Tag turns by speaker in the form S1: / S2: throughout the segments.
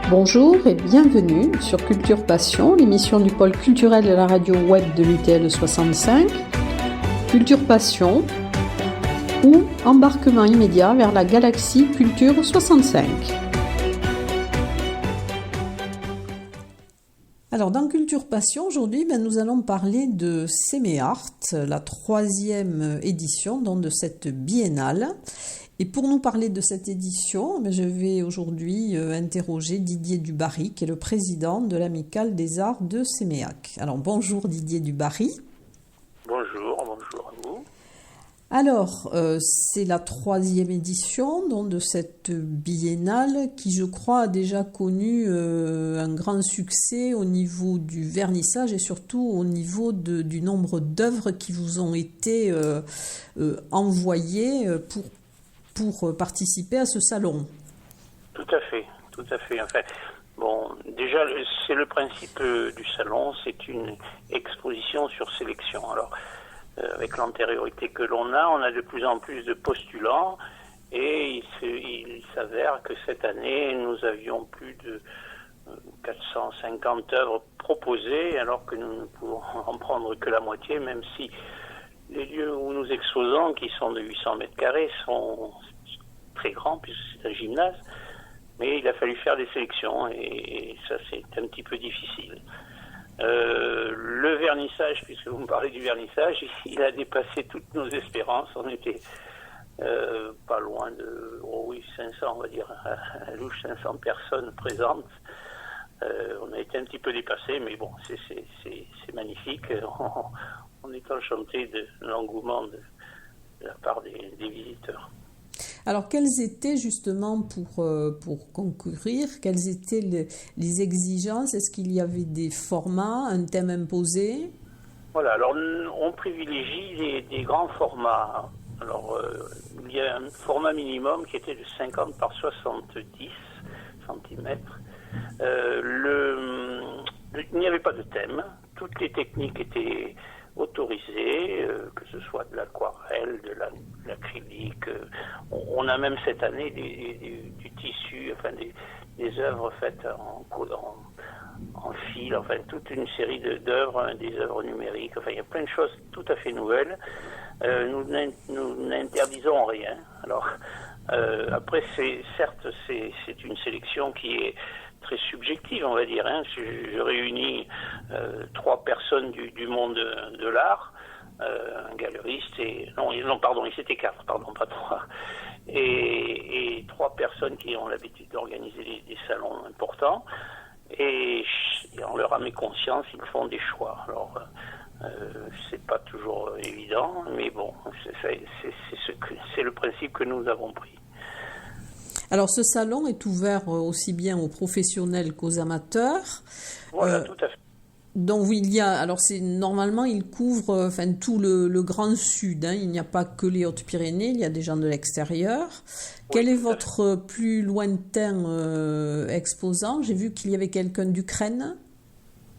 S1: Bonjour et bienvenue sur Culture Passion, l'émission du pôle culturel de la radio web de l'UTL 65. Culture Passion ou embarquement immédiat vers la galaxie Culture 65. Alors dans Culture Passion, aujourd'hui, nous allons parler de Séméart, la 3e édition donc, de cette biennale. Et pour nous parler de cette édition, je vais aujourd'hui interroger Didier Dubarry, qui est le président de l'Amicale des Arts de Séméac. Alors bonjour Didier Dubarry.
S2: Bonjour à vous.
S1: Alors, c'est la 3e édition donc, de cette biennale qui, je crois, a déjà connu un grand succès au niveau du vernissage et surtout au niveau du nombre d'œuvres qui vous ont été envoyées pour participer à ce salon.
S2: Tout à fait. Enfin, bon, déjà, c'est le principe du salon, c'est une exposition sur sélection. Alors, avec l'antériorité que l'on a, on a de plus en plus de postulants et il s'avère que cette année, nous avions plus de 450 œuvres proposées, alors que nous ne pouvons en prendre que la moitié, même si les lieux où nous exposons, qui sont de 800 mètres carrés, sont très grands, puisque c'est un gymnase, mais il a fallu faire des sélections, et ça, c'est un petit peu difficile. Le vernissage, puisque vous me parlez du vernissage, il a dépassé toutes nos espérances. On était pas loin de 500, on va dire, à la louche, 500 personnes présentes. On a été un petit peu dépassé, mais bon, c'est magnifique. On est enchanté de l'engouement de la part des visiteurs.
S1: Alors, quelles étaient justement, pour concourir, quelles étaient les exigences? Est-ce qu'il y avait des formats, un thème imposé?
S2: Voilà, alors on privilégie des grands formats. Alors, il y a un format minimum qui était de 50 par 70 cm. Il n'y avait pas de thème. Toutes les techniques étaient autorisées, que ce soit de l'aquarelle, de l'acrylique. On a même cette année du tissu, enfin des œuvres faites en fil, enfin toute une série d'œuvres, des œuvres numériques. Enfin, il y a plein de choses tout à fait nouvelles. Nous n'interdisons rien. Alors, après, c'est une sélection qui est très subjective, on va dire. Je réunis 3 personnes du monde de l'art, un galeriste ils étaient 4, pas 3, et 3 personnes qui ont l'habitude d'organiser des salons importants, et on leur a mis conscience, ils font des choix. Alors, c'est pas toujours évident, mais bon, c'est le principe que nous avons pris.
S1: Alors, ce salon est ouvert aussi bien aux professionnels qu'aux amateurs.
S2: Voilà, tout à fait.
S1: Donc, normalement, il couvre tout le Grand Sud. Il n'y a pas que les Hautes-Pyrénées, il y a des gens de l'extérieur. Oui, quel est votre plus lointain exposant? J'ai vu qu'il y avait quelqu'un d'Ukraine.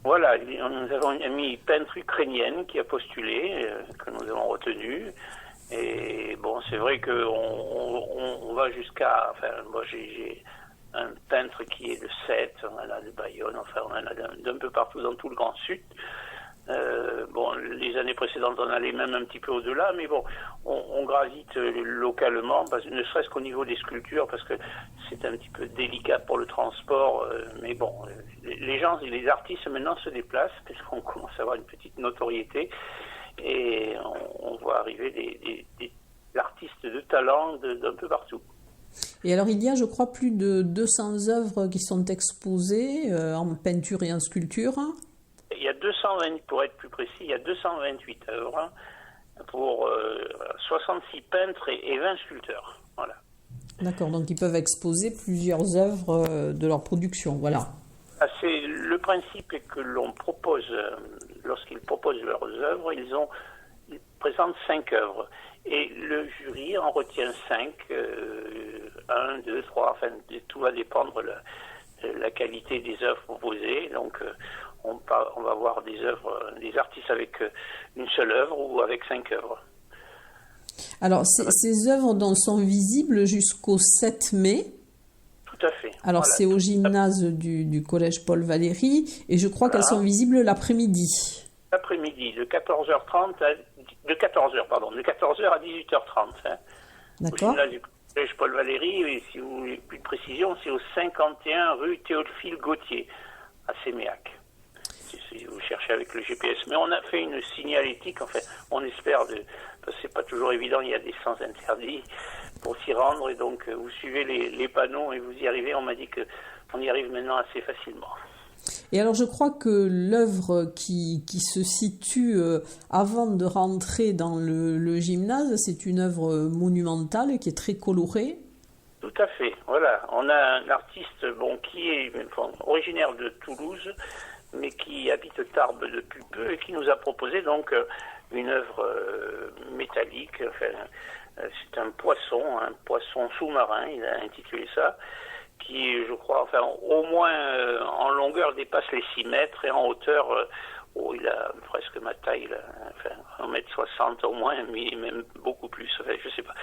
S2: Voilà, nous avons une amie peintre ukrainienne qui a postulé, que nous avons retenue. Et bon, c'est vrai qu'on va jusqu'à... Enfin, moi, j'ai un peintre qui est de Sète, on en a de Bayonne, enfin, on en a d'un peu partout dans tout le Grand Sud. Bon, les années précédentes, on allait même un petit peu au-delà, mais bon, on gravite localement, ne serait-ce qu'au niveau des sculptures, parce que c'est un petit peu délicat pour le transport, mais bon, les artistes maintenant se déplacent, parce qu'on commence à avoir une petite notoriété, et on voit arriver des artistes de talent d'un peu partout.
S1: Et alors, il y a, je crois, plus de 200 œuvres qui sont exposées en peinture et en sculpture.
S2: Il y a 220, pour être plus précis, il y a 228 œuvres pour 66 peintres et 20 sculpteurs. Voilà.
S1: D'accord, donc ils peuvent exposer plusieurs œuvres de leur production, voilà.
S2: Le principe est que l'on propose, lorsqu'ils proposent leurs œuvres, ils présentent 5 œuvres. Et le jury en retient 5, 1, 2, 3, enfin tout va dépendre de la qualité des œuvres proposées. Donc on va voir des artistes avec une seule œuvre ou avec 5 œuvres.
S1: Alors ces œuvres sont visibles jusqu'au 7 mai.
S2: tout à fait.
S1: Alors,
S2: Voilà.
S1: c'est au gymnase du collège Paul Valéry, et je crois qu'elles sont visibles l'après-midi.
S2: L'après-midi, de 14h30 de 14h à 18h30. Hein. Au
S1: D'accord.
S2: gymnase du collège Paul Valéry, et si vous voulez plus de précision, c'est au 51 rue Théophile Gautier, à Séméac. Si vous cherchez avec le GPS. Mais on a fait une signalétique, en fait, on espère, parce que c'est pas toujours évident, il y a des sens interdits pour s'y rendre, et donc vous suivez les panneaux et vous y arrivez. On m'a dit qu'on y arrive maintenant assez facilement.
S1: Et alors, je crois que l'œuvre qui se situe avant de rentrer dans le gymnase, c'est une œuvre monumentale qui est très colorée.
S2: Tout à fait, voilà. On a un artiste qui est originaire de Toulouse, mais qui habite Tarbes depuis peu et qui nous a proposé donc une œuvre métallique. Enfin, c'est un poisson sous-marin, il a intitulé ça, qui, je crois, au moins en longueur dépasse les 6 mètres et en hauteur, il a presque ma taille, là, 1m60 au moins, mais même beaucoup plus, je sais pas.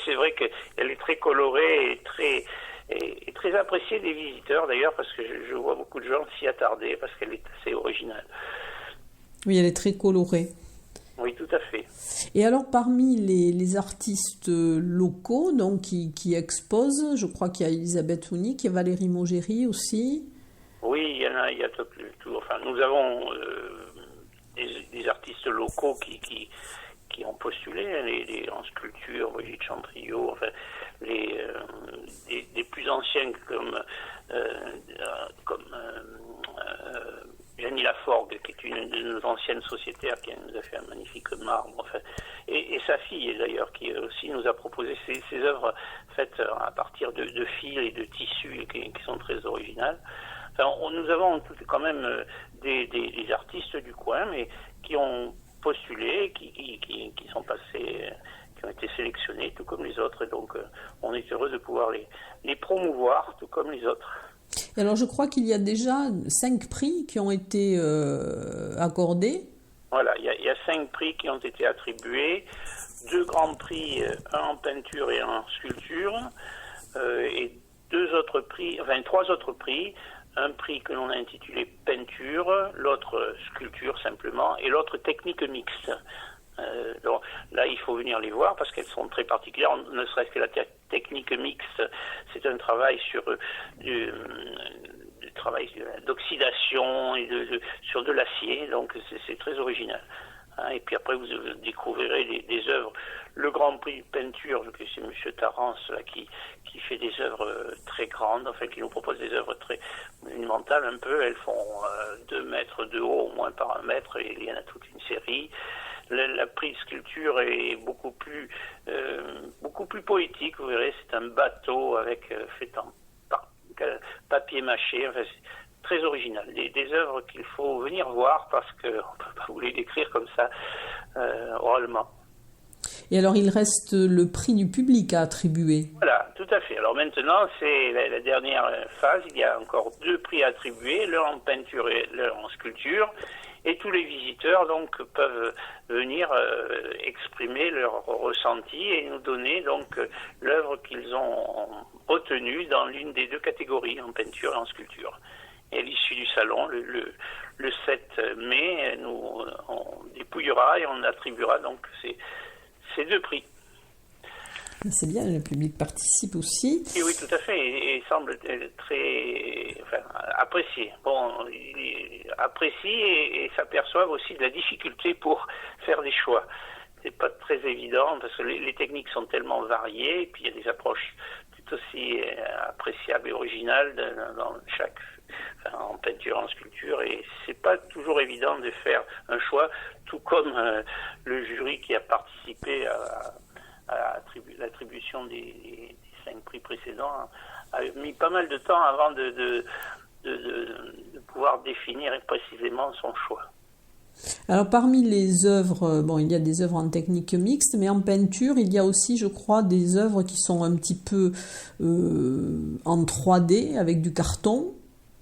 S2: C'est vrai qu'elle est très colorée et très appréciée des visiteurs d'ailleurs, parce que je vois beaucoup de gens s'y attarder, parce qu'elle est assez originale.
S1: Oui, elle est très colorée.
S2: Oui, tout à fait.
S1: Et alors, parmi les artistes locaux donc, qui exposent, je crois qu'il y a Elisabeth Hounic, il y a Valérie Maugéry aussi.
S2: Oui, il y a tout. Enfin, nous avons des artistes locaux qui ont postulé, en sculpture, Brigitte Chantriot, enfin, des plus anciens comme Jenny Laforgue, qui est une de nos anciennes sociétaires, qui nous a fait un magnifique marbre, enfin, et sa fille d'ailleurs, qui aussi nous a proposé ces œuvres faites à partir de fils et de tissus qui sont très originales. Enfin, nous avons quand même des artistes du coin, mais qui ont postulé, qui sont passés, qui ont été sélectionnés, tout comme les autres, et donc on est heureux de pouvoir les promouvoir, tout comme les autres.
S1: Et alors, je crois qu'il y a déjà 5 prix qui ont été accordés.
S2: Voilà, il y a 5 prix qui ont été attribués, 2 grands prix, un en peinture et un en sculpture, et 3 autres prix. Un prix que l'on a intitulé peinture, l'autre sculpture simplement, et l'autre technique mixte. Donc, là, il faut venir les voir parce qu'elles sont très particulières. Ne serait-ce que la technique mixte, c'est un travail travail d'oxydation et sur de l'acier, donc c'est très original. Et puis après, vous découvrirez des œuvres. Le Grand Prix de peinture, c'est M. Tarrance là, qui fait des œuvres très grandes, enfin qui nous propose des œuvres très monumentales un peu. Elles font 2 mètres de haut, au moins par 1 mètre, et il y en a toute une série. La prix de sculpture est beaucoup plus poétique, vous verrez. C'est un bateau fait en papier mâché. Enfin, c'est très original. Des œuvres qu'il faut venir voir parce qu'on ne peut pas vous les décrire comme ça oralement. Et
S1: alors, il reste le prix du public à attribuer.
S2: Voilà, tout à fait. Alors maintenant, c'est la dernière phase. Il y a encore 2 prix à attribuer, l'un en peinture et l'un en sculpture. Et tous les visiteurs donc peuvent venir exprimer leur ressenti et nous donner donc l'œuvre qu'ils ont retenue dans l'une des 2 catégories, en peinture et en sculpture. Et à l'issue du salon, le 7 mai, on dépouillera et on attribuera donc ces 2 prix.
S1: C'est bien, le public participe aussi.
S2: Et oui, tout à fait, et semble très apprécié. Il apprécie et s'aperçoivent aussi de la difficulté pour faire des choix. C'est pas très évident parce que les techniques sont tellement variées, et puis il y a des approches tout aussi appréciables et originales dans en peinture, en sculpture, et c'est pas toujours évident de faire un choix, tout comme le jury qui a participé à l'attribution des 5 prix précédents a mis pas mal de temps avant de pouvoir définir précisément son choix.
S1: Alors parmi les œuvres, il y a des œuvres en technique mixte, mais en peinture, il y a aussi, je crois, des œuvres qui sont un petit peu en 3D avec du carton.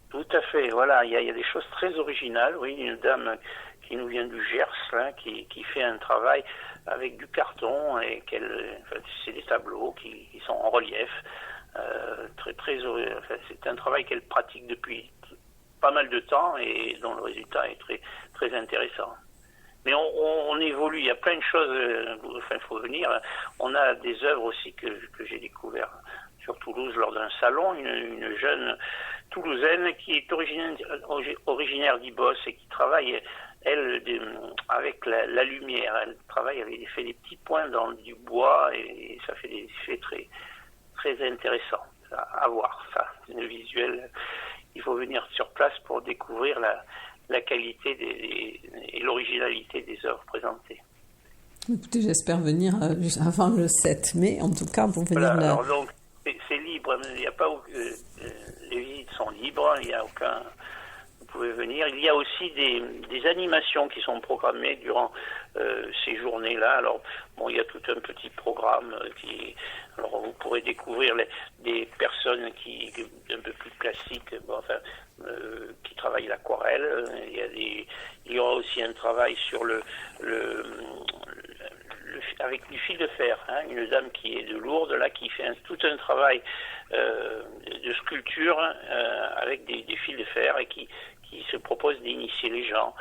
S2: Tout à fait, voilà, il y a des choses très originales. Oui, une dame qui nous vient du Gers, là, qui fait un travail avec du carton et c'est des tableaux qui sont en relief Enfin, c'est un travail qu'elle pratique depuis pas mal de temps et dont le résultat est très, très intéressant. Mais on évolue, il y a plein de choses, il faut venir. On a des œuvres aussi que j'ai découvertes sur Toulouse lors d'un salon, une jeune Toulousaine qui est originaire d'Ibos et qui travaille, elle, avec la lumière. Elle travaille, elle fait des petits points dans du bois et ça fait des effets très, très intéressants à voir. Ça, le visuel, il faut venir sur place pour découvrir la qualité et l'originalité des œuvres présentées.
S1: Écoutez, j'espère venir avant le 7 mai, en tout cas, pour venir
S2: voilà,
S1: là.
S2: Alors donc, c'est libre, il n'y a pas, les visites sont libres, il n'y a aucun... Vous pouvez venir. Il y a aussi des animations qui sont programmées durant ces journées-là. Alors, bon, il y a tout un petit programme alors, vous pourrez découvrir des personnes un peu plus classiques, qui travaillent l'aquarelle. Il y aura aussi un travail sur avec du fil de fer, une dame qui est de Lourdes, là, qui fait tout un travail de sculpture avec des fils de fer et qui se propose d'initier les gens.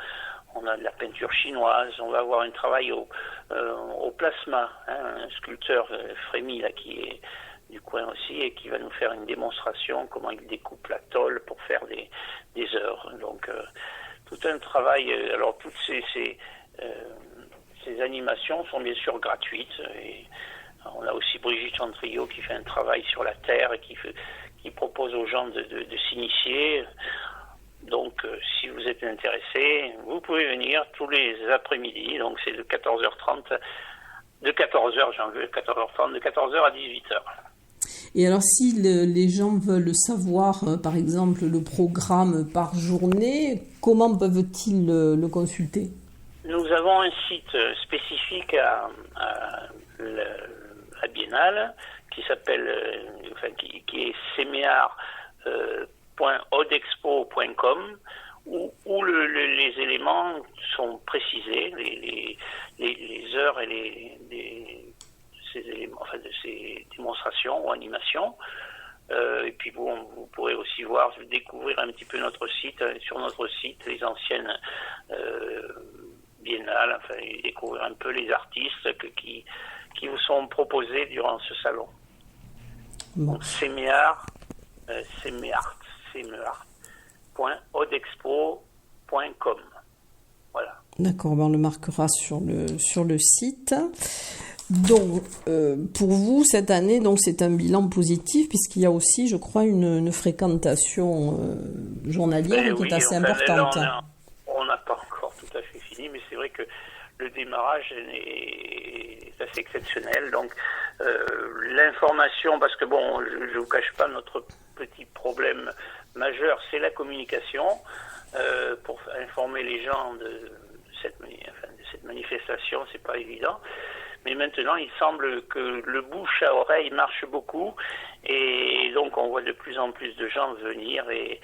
S2: On a de la peinture chinoise, on va avoir un travail au plasma, un sculpteur Frémy là, qui est du coin aussi et qui va nous faire une démonstration comment il découpe la tôle pour faire des œuvres. Donc tout un travail, alors toutes ces animations sont bien sûr gratuites et on a aussi Brigitte Chantriot qui fait un travail sur la terre et qui propose aux gens de s'initier. Donc, si vous êtes intéressé, vous pouvez venir tous les après-midi. Donc, c'est de 14h30, de 14h30, de 14h à 18h.
S1: Et alors, si les gens veulent savoir, par exemple, le programme par journée, comment peuvent-ils le consulter ?
S2: Nous avons un site spécifique à la Biennale qui s'appelle, qui est semeart.odexpo.com où les éléments sont précisés, les heures et ces éléments, de ces démonstrations ou animations. Et puis vous pourrez aussi découvrir un petit peu notre site, sur notre site, les anciennes biennales, et découvrir un peu les artistes qui vous sont proposés durant ce salon. Bon. Donc, semeart.odexpo.com. Voilà.
S1: D'accord, on le marquera sur le site. Donc, pour vous, cette année, donc c'est un bilan positif, puisqu'il y a aussi, je crois, une fréquentation journalière qui est assez importante.
S2: On n'a pas encore tout à fait fini, mais c'est vrai que le démarrage est assez exceptionnel. Donc, l'information, parce que je ne vous cache pas, notre petit problème majeur, c'est la communication, pour informer les gens de cette manifestation, c'est pas évident. Mais maintenant, il semble que le bouche à oreille marche beaucoup, et donc on voit de plus en plus de gens venir et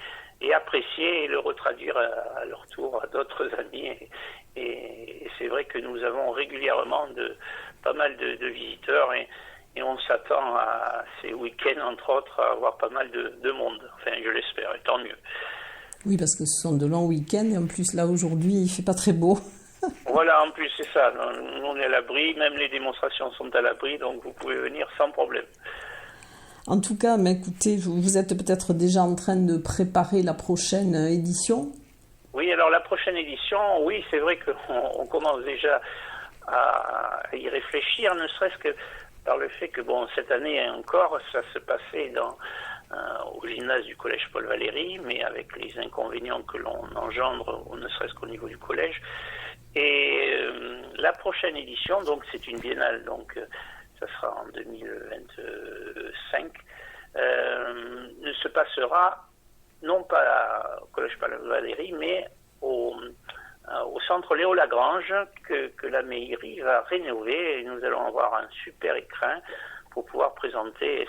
S2: apprécier et le retraduire à leur tour à d'autres amis. Et c'est vrai que nous avons régulièrement pas mal de visiteurs et on s'attend à ces week-ends, entre autres, à avoir pas mal de monde. Enfin, je l'espère, et tant mieux.
S1: Oui, parce que ce sont de longs week-ends, et en plus, là, aujourd'hui, il ne fait pas très beau.
S2: Voilà, en plus, c'est ça. Nous, on est à l'abri, même les démonstrations sont à l'abri, donc vous pouvez venir sans problème.
S1: En tout cas, mais écoutez, vous êtes peut-être déjà en train de préparer la prochaine édition ?
S2: Oui, alors la prochaine édition, oui, c'est vrai qu'on commence déjà à y réfléchir, ne serait-ce que par le fait que, cette année encore, ça se passait au gymnase du collège Paul Valéry, mais avec les inconvénients que l'on engendre, ne serait-ce qu'au niveau du collège. Et la prochaine édition, donc c'est une biennale, donc ça sera en 2025, ne se passera non pas au collège Paul Valéry, mais au centre Léo Lagrange que la mairie va rénover, et nous allons avoir un super écrin pour pouvoir présenter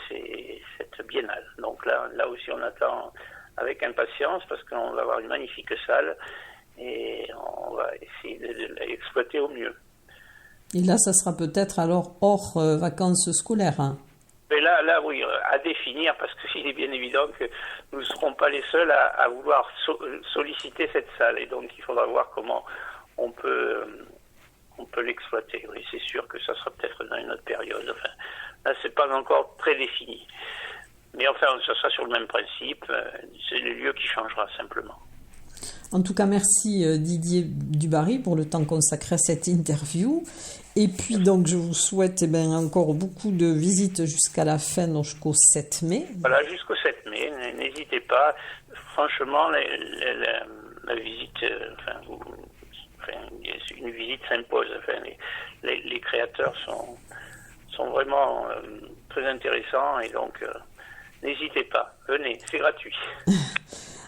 S2: cette biennale. Donc là aussi on attend avec impatience parce qu'on va avoir une magnifique salle et on va essayer de l'exploiter au mieux.
S1: Et là, ça sera peut-être alors hors vacances scolaires.
S2: Mais là, oui, à définir, parce qu'il est bien évident que nous ne serons pas les seuls à vouloir solliciter cette salle. Et donc, il faudra voir comment on peut l'exploiter. Oui, c'est sûr que ça sera peut-être dans une autre période. Enfin, là, c'est pas encore très défini. Mais enfin, ça sera sur le même principe. C'est le lieu qui changera simplement.
S1: En tout cas, merci Didier Dubarry pour le temps consacré à cette interview. Et puis donc, je vous souhaite encore beaucoup de visites jusqu'à la fin, donc jusqu'au 7 mai.
S2: Voilà, jusqu'au 7 mai. N'hésitez pas. Franchement, la visite, une visite s'impose. Enfin, les créateurs sont vraiment très intéressants et donc n'hésitez pas. Venez, c'est gratuit.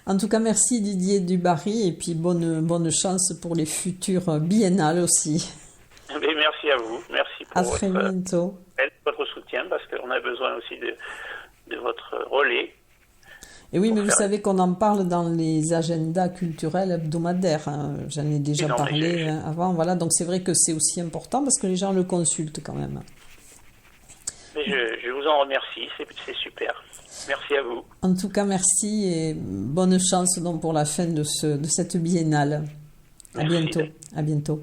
S1: En tout cas, merci Didier Dubarry et puis bonne chance pour les futures biennales aussi.
S2: Mais merci à vous. Merci pour votre soutien parce qu'on a besoin aussi de votre relais.
S1: Et oui, mais vous savez qu'on en parle dans les agendas culturels hebdomadaires. Hein. J'en ai déjà parlé avant. Voilà, donc c'est vrai que c'est aussi important parce que les gens le consultent quand même.
S2: Mais je vous en remercie, c'est super. Merci à vous.
S1: En tout cas, merci et bonne chance donc pour la fin de cette biennale. À bientôt. À bientôt.